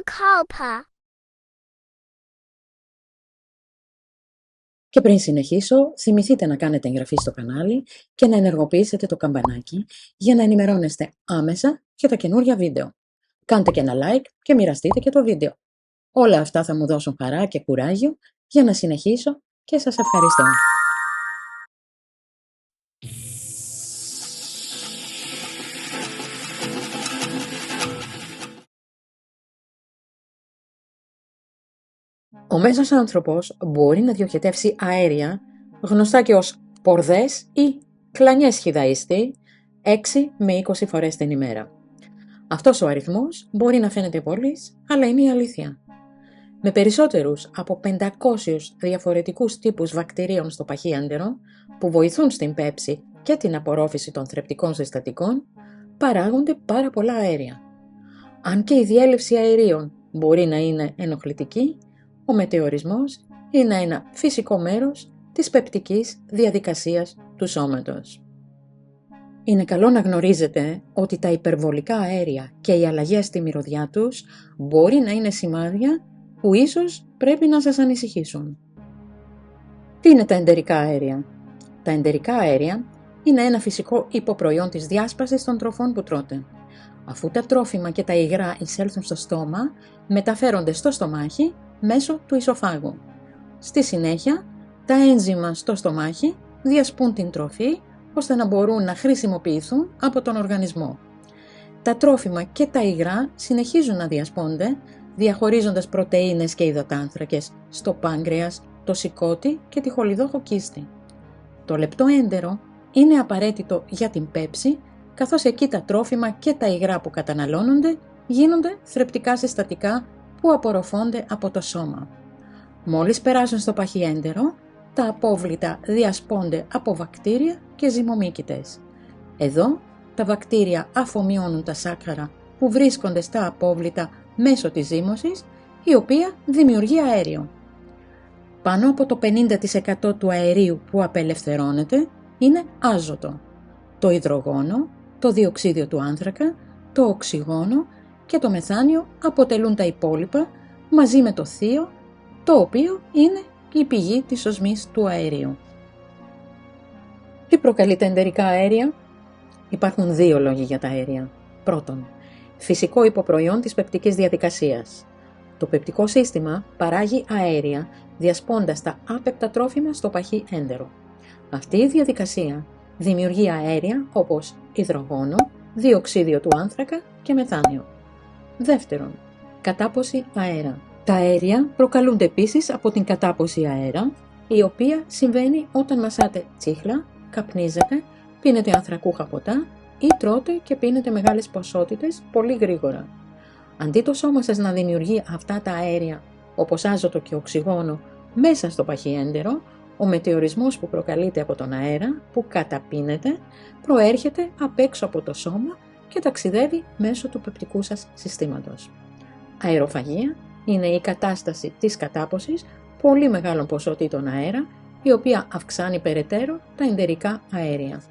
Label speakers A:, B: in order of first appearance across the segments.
A: κάλπα.
B: Και πριν συνεχίσω, θυμηθείτε να κάνετε εγγραφή στο κανάλι και να ενεργοποιήσετε το καμπανάκι για να ενημερώνεστε άμεσα για τα καινούργια βίντεο. Κάντε και ένα like και μοιραστείτε και το βίντεο. Όλα αυτά θα μου δώσουν χαρά και κουράγιο για να συνεχίσω και σας ευχαριστώ. Ο μέσος άνθρωπος μπορεί να διοχετεύσει αέρια, γνωστά και ως πορδές ή κλανιές χυδαίστη, 6 με 20 φορές την ημέρα. Αυτός ο αριθμός μπορεί να φαίνεται πολύς, αλλά είναι η αλήθεια. Με περισσότερους από 500 διαφορετικούς τύπους βακτηρίων στο παχύεντερο, που βοηθούν στην πέψη και την απορρόφηση των θρεπτικών συστατικών, παράγονται πάρα πολλά αέρια. Αν και η διέλευση αερίων μπορεί να είναι ενοχλητική, ο μετεωρισμός είναι ένα φυσικό μέρος της πεπτικής διαδικασίας του σώματος. Είναι καλό να γνωρίζετε ότι τα υπερβολικά αέρια και οι αλλαγές στη μυρωδιά τους μπορεί να είναι σημάδια που ίσως πρέπει να σας ανησυχήσουν. Τι είναι τα εντερικά αέρια? Τα εντερικά αέρια είναι ένα φυσικό υποπροϊόν της διάσπασης των τροφών που τρώτε. Αφού τα τρόφιμα και τα υγρά εισέλθουν στο στόμα, μεταφέρονται στο στομάχι μέσω του ισοφάγου. Στη συνέχεια, τα ένζημα στο στομάχι διασπούν την τροφή ώστε να μπορούν να χρησιμοποιηθούν από τον οργανισμό. Τα τρόφιμα και τα υγρά συνεχίζουν να διασπώνται, διαχωρίζοντας πρωτεΐνες και υδατάνθρακες στο πάγκρεας, το σηκώτη και τη χολιδόχο κίστη. Το λεπτό έντερο είναι απαραίτητο για την πέψη, καθώς εκεί τα τρόφιμα και τα υγρά που καταναλώνονται γίνονται θρεπτικά συστατικά που απορροφώνται από το σώμα. Μόλις περάσουν στο παχυέντερο, τα απόβλητα διασπώνται από βακτήρια και ζυμομύκητες. Εδώ, τα βακτήρια αφομοιώνουν τα σάκχαρα που βρίσκονται στα απόβλητα μέσω της ζύμωσης, η οποία δημιουργεί αέριο. Πάνω από το 50% του αερίου που απελευθερώνεται είναι άζωτο. Το υδρογόνο, το διοξίδιο του άνθρακα, το οξυγόνο και το μεθάνιο αποτελούν τα υπόλοιπα μαζί με το θείο, το οποίο είναι η πηγή της οσμής του αερίου. Τι προκαλεί τα εντερικά αέρια? Υπάρχουν δύο λόγοι για τα αέρια. Πρώτον, φυσικό υποπροϊόν της πεπτικής διαδικασίας. Το πεπτικό σύστημα παράγει αέρια διασπώντας τα άπεπτα τρόφιμα στο παχύ έντερο. Αυτή η διαδικασία δημιουργεί αέρια όπως υδρογόνο, διοξίδιο του άνθρακα και μεθάνιο. Δεύτερον, κατάποση αέρα. Τα αέρια προκαλούνται επίσης από την κατάποση αέρα, η οποία συμβαίνει όταν μασάτε τσίχλα, καπνίζετε, πίνετε ανθρακούχα ποτά ή τρώτε και πίνετε μεγάλες ποσότητες πολύ γρήγορα. Αντί το σώμα σας να δημιουργεί αυτά τα αέρια, όπως άζωτο και οξυγόνο, μέσα στο παχυέντερο, ο μετεωρισμός που προκαλείται από τον αέρα που καταπίνετε προέρχεται απ' έξω από το σώμα και ταξιδεύει μέσω του πεπτικού σας συστήματος. Αεροφαγία είναι η κατάσταση της κατάποσης πολύ μεγάλων ποσοτήτων αέρα, η οποία αυξάνει περαιτέρω τα εντερικά αέρια.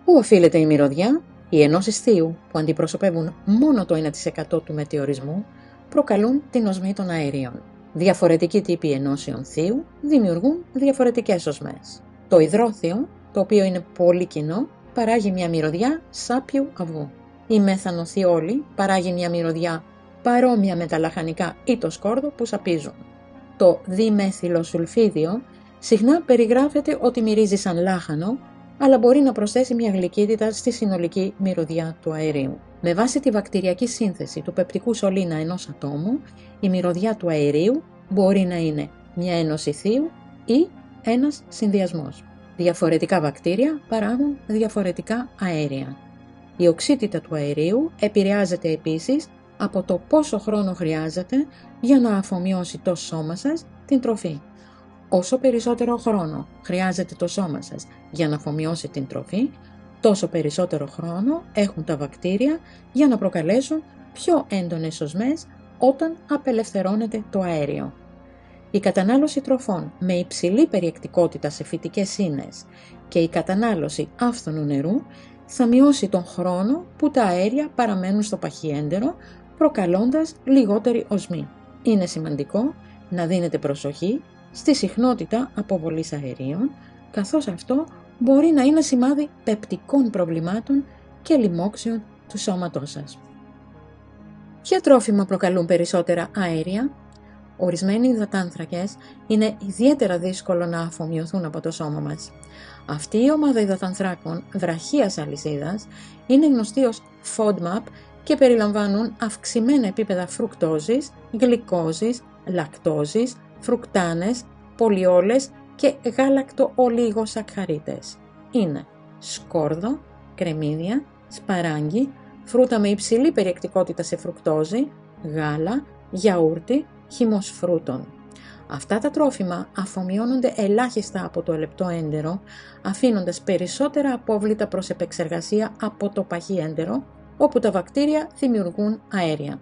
B: Πού οφείλεται η μυρωδιά? Οι ενώσεις θείου, που αντιπροσωπεύουν μόνο το 1% του μετεωρισμού, προκαλούν την οσμή των αερίων. Διαφορετικοί τύποι ενώσεων θείου δημιουργούν διαφορετικές οσμές. Το υδρόθιο, το οποίο είναι πολύ κοινό, παράγει μια μυρωδιά σάπιου αυγού. Η μεθανοθιόλη παράγει μια μυρωδιά παρόμοια με τα λαχανικά ή το σκόρδο που σαπίζουν. Το διμεθυλοσουλφίδιο συχνά περιγράφεται ότι μυρίζει σαν λάχανο, αλλά μπορεί να προσθέσει μια γλυκύτητα στη συνολική μυρωδιά του αερίου. Με βάση τη βακτηριακή σύνθεση του πεπτικού σωλήνα ενός ατόμου, η μυρωδιά του αερίου μπορεί να είναι μια ένωση θείου ή ένας συνδυασμός. Διαφορετικά βακτήρια παράγουν διαφορετικά αέρια. Η οξύτητα του αερίου επηρεάζεται επίσης από το πόσο χρόνο χρειάζεται για να αφομοιώσει το σώμα σας την τροφή. Όσο περισσότερο χρόνο χρειάζεται το σώμα σας για να αφομοιώσει την τροφή, τόσο περισσότερο χρόνο έχουν τα βακτήρια για να προκαλέσουν πιο έντονες οσμές όταν απελευθερώνεται το αέριο. Η κατανάλωση τροφών με υψηλή περιεκτικότητα σε φυτικές ίνες και η κατανάλωση άφθονου νερού θα μειώσει τον χρόνο που τα αέρια παραμένουν στο παχυέντερο, προκαλώντας λιγότερη οσμή. Είναι σημαντικό να δίνετε προσοχή στη συχνότητα αποβολής αερίων, καθώς αυτό μπορεί να είναι σημάδι πεπτικών προβλημάτων και λοιμώξεων του σώματός σας. Ποια τρόφιμα προκαλούν περισσότερα αέρια? Ορισμένοι υδατάνθρακες είναι ιδιαίτερα δύσκολο να αφομοιωθούν από το σώμα μας. Αυτή η ομάδα υδατανθράκων βραχίας αλυσίδας είναι γνωστή ως FODMAP και περιλαμβάνουν αυξημένα επίπεδα φρουκτόζης, γλυκόζης, λακτόζης, φρουκτάνες, πολιόλες και γάλακτο-ολιγοσακχαρίτες. Είναι σκόρδο, κρεμμύδια, σπαράγγι, φρούτα με υψηλή περιεκτικότητα σε φρουκτόζη, γάλα, γιαούρτι, χυμός φρούτων. Αυτά τα τρόφιμα αφομοιώνονται ελάχιστα από το λεπτό έντερο, αφήνοντας περισσότερα απόβλητα προς επεξεργασία από το παχύ έντερο, όπου τα βακτήρια δημιουργούν αέρια.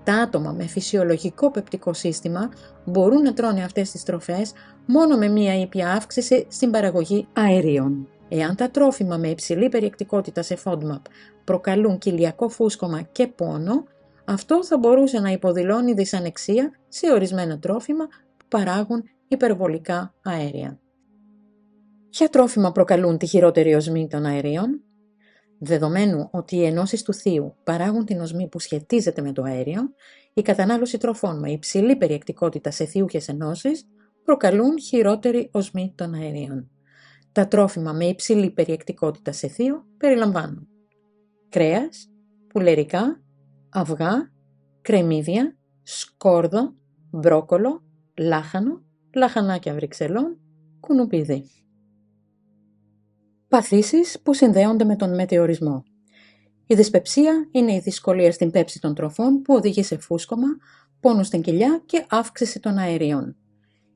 B: Τα άτομα με φυσιολογικό πεπτικό σύστημα μπορούν να τρώνε αυτές τις τροφές μόνο με μία ήπια αύξηση στην παραγωγή αερίων. Εάν τα τρόφιμα με υψηλή περιεκτικότητα σε FODMAP προκαλούν κοιλιακό φούσκωμα και πόνο, αυτό θα μπορούσε να υποδηλώνει δυσανεξία σε ορισμένα τρόφιμα που παράγουν υπερβολικά αέρια. Ποια τρόφιμα προκαλούν τη χειρότερη οσμή των αερίων? Δεδομένου ότι οι ενώσεις του θείου παράγουν την οσμή που σχετίζεται με το αέριο, η κατανάλωση τροφών με υψηλή περιεκτικότητα σε θείουχες ενώσεις προκαλούν χειρότερη οσμή των αερίων. Τα τρόφιμα με υψηλή περιεκτικότητα σε θείο περιλαμβάνουν κρέας, πουλερικά, αυγά, κρεμμύδια, σκόρδο, μπρόκολο, λάχανο, λαχανάκια βρυξελών, κουνουπίδι. Παθήσεις που συνδέονται με τον μετεωρισμό. Η δυσπεψία είναι η δυσκολία στην πέψη των τροφών που οδηγεί σε φούσκωμα, πόνο στην κοιλιά και αύξηση των αερίων.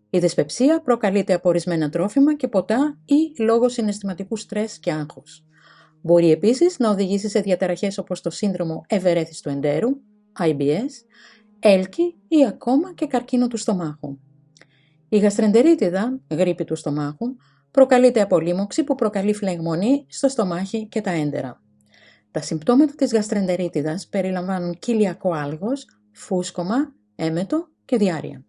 B: Η δυσπεψία προκαλείται από ορισμένα τρόφιμα και ποτά ή λόγω συναισθηματικού στρες και άγχους. Μπορεί επίσης να οδηγήσει σε διαταραχές όπως το σύνδρομο ευερέθιστου εντέρου, IBS, έλκη ή ακόμα και καρκίνο του στομάχου. Η γαστρεντερίτιδα, γρίπη του στομάχου, προκαλείται από λίμωξη που προκαλεί φλεγμονή στο στομάχι και τα έντερα. Τα συμπτώματα της γαστρεντερίτιδας περιλαμβάνουν κοιλιακό άλγος, φούσκωμα, έμετο και διάρρεια.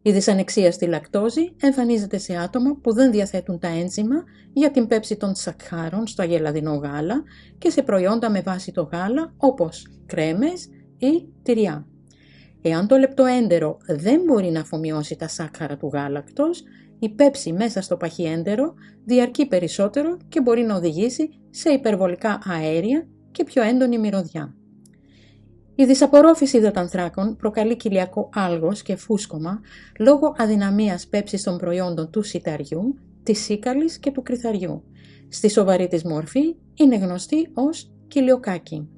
B: Η δυσανεξία στη λακτόζη εμφανίζεται σε άτομα που δεν διαθέτουν τα ένζημα για την πέψη των σακχάρων στο αγελαδινό γάλα και σε προϊόντα με βάση το γάλα όπως κρέμες ή τυριά. Εάν το λεπτό έντερο δεν μπορεί να αφομοιώσει τα σάκχαρα του γάλακτος, η πέψη μέσα στο παχύ έντερο διαρκεί περισσότερο και μπορεί να οδηγήσει σε υπερβολικά αέρια και πιο έντονη μυρωδιά. Η δυσαπορρόφηση υδατανθράκων προκαλεί κοιλιακό άλγος και φούσκωμα λόγω αδυναμίας πέψης των προϊόντων του σιταριού, της σίκαλης και του κρυθαριού. Στη σοβαρή της μορφή είναι γνωστή ως κοιλιοκάκι.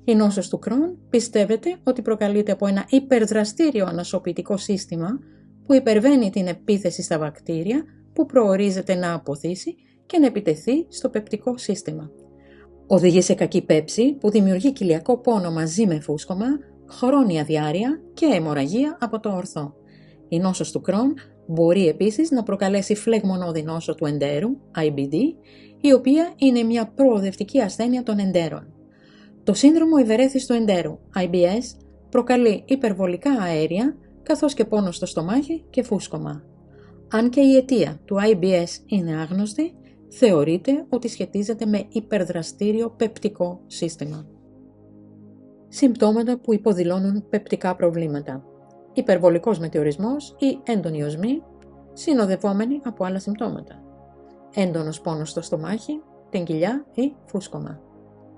B: Η νόσος του Κρόν πιστεύεται ότι προκαλείται από ένα υπερδραστήριο ανασωπητικό σύστημα που υπερβαίνει την επίθεση στα βακτήρια που προορίζεται να αποθήσει και να επιτεθεί στο πεπτικό σύστημα. Οδηγεί σε κακή πέψη που δημιουργεί κοιλιακό πόνο μαζί με φούσκωμα, χρόνια διάρρεια και αιμορραγία από το ορθό. Η νόσος του Κρόν μπορεί επίσης να προκαλέσει φλεγμονώδη νόσο του εντέρου, IBD, η οποία είναι μια προοδευτική ασθένεια των εντέρων. Το σύνδρομο ευερέθιστου εντέρου, IBS, προκαλεί υπερβολικά αέρια, καθώς και πόνο στο στομάχι και φούσκωμα. Αν και η αιτία του IBS είναι άγνωστη, θεωρείται ότι σχετίζεται με υπερδραστήριο πεπτικό σύστημα. Συμπτώματα που υποδηλώνουν πεπτικά προβλήματα. Υπερβολικός μετεωρισμός ή έντονη οσμή, συνοδευόμενη από άλλα συμπτώματα. Έντονος πόνος στο στομάχι, την κοιλιά ή φούσκωμα.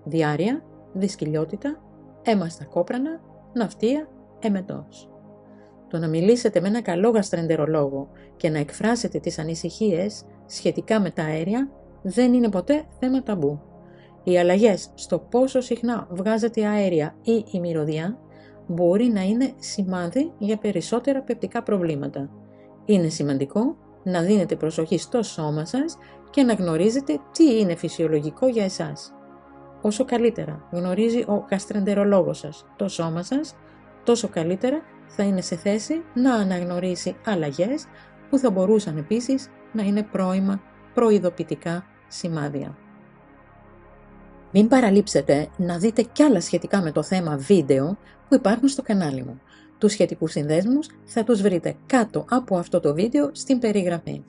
B: Διάρρεια, δυσκυλιότητα, αίμα στα κόπρανα, ναυτία, εμετός. Το να μιλήσετε με ένα καλό γαστρεντερολόγο και να εκφράσετε τις ανησυχίες σχετικά με τα αέρια δεν είναι ποτέ θέμα ταμπού. Οι αλλαγές στο πόσο συχνά βγάζετε αέρια ή η μυρωδιά μπορεί να είναι σημάδι για περισσότερα πεπτικά προβλήματα. Είναι σημαντικό να δίνετε προσοχή στο σώμα σας και να γνωρίζετε τι είναι φυσιολογικό για εσάς. Όσο καλύτερα γνωρίζει ο γαστρεντερολόγος σας το σώμα σας, τόσο καλύτερα θα είναι σε θέση να αναγνωρίσει αλλαγές που θα μπορούσαν επίσης να είναι πρώιμα προειδοποιητικά σημάδια. Μην παραλείψετε να δείτε κι άλλα σχετικά με το θέμα βίντεο που υπάρχουν στο κανάλι μου. Τους σχετικούς συνδέσμους θα τους βρείτε κάτω από αυτό το βίντεο στην περιγραφή.